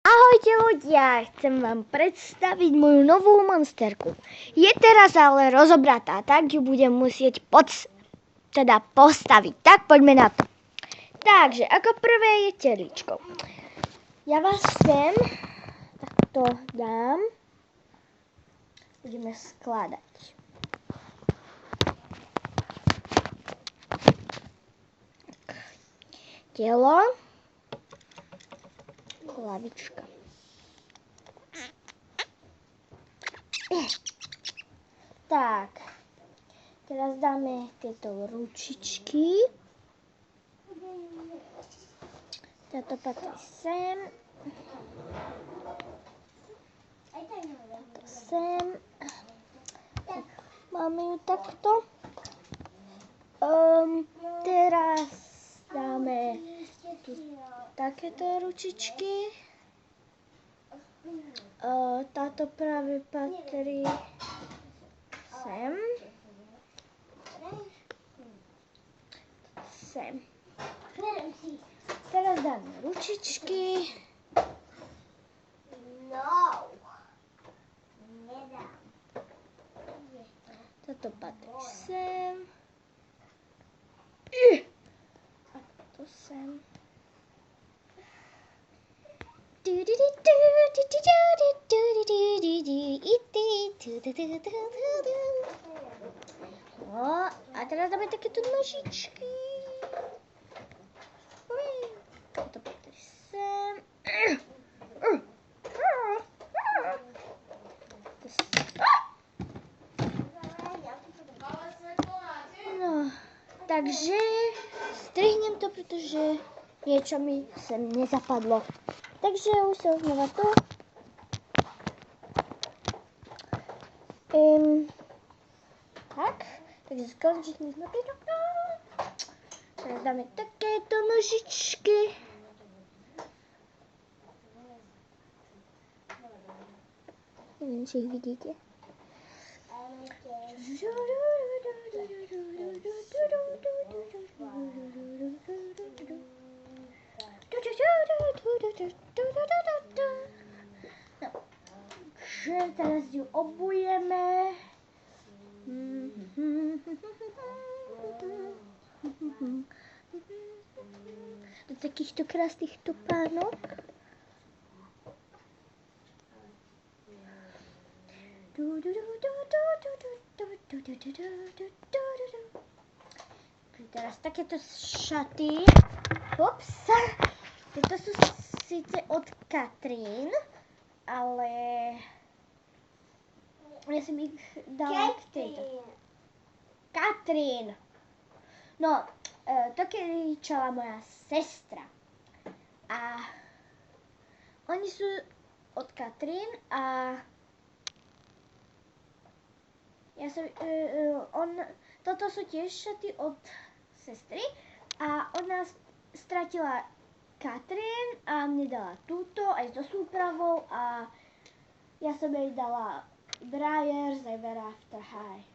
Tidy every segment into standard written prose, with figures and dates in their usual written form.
Ahojte ľudia, chcem vám predstaviť moju novú monsterku. Je teraz ale rozobratá, tak ju budem musieť postaviť. Tak poďme na to. Takže, ako prvé je teličko. Ja vás sem takto dám. Budeme skladať. Telo. Hlavička. Tak, teraz dáme tieto ručičky. Táto patrí sem. Táto sem. Tak, máme ju takto. Teraz dáme tu takéto ručičky. Táto práve patrí sem. Sem. Teraz dáme ručičky. No. Nedám. Toto patrí sem. A to sem. No, a teraz dáme takéto nožičky. To patrí sem. No, takže strihnem to, pretože niečo mi sem nezapadlo. Takže už som znova tu. Tak, takže skončili sme pri tom. Teraz dáme takéto nožičky. Neviem, či ich vidíte. No, takže teraz ju obujeme. Do takýchto krásnych topánok. Teraz takéto šaty. Ups. Tieto sú síce od Katrín, ale ja som ich dala k tejto. Katrín. No, to kričala moja sestra. A oni sú od Katrín a ja som, toto sú tiež šaty od sestry a ona stratila Katrín a mne dala túto aj so súpravou a ja som jej dala Briars Ever After High.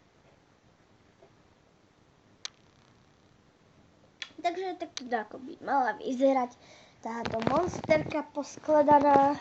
Takže takto ako by mala vyzerať táto monsterka poskladaná.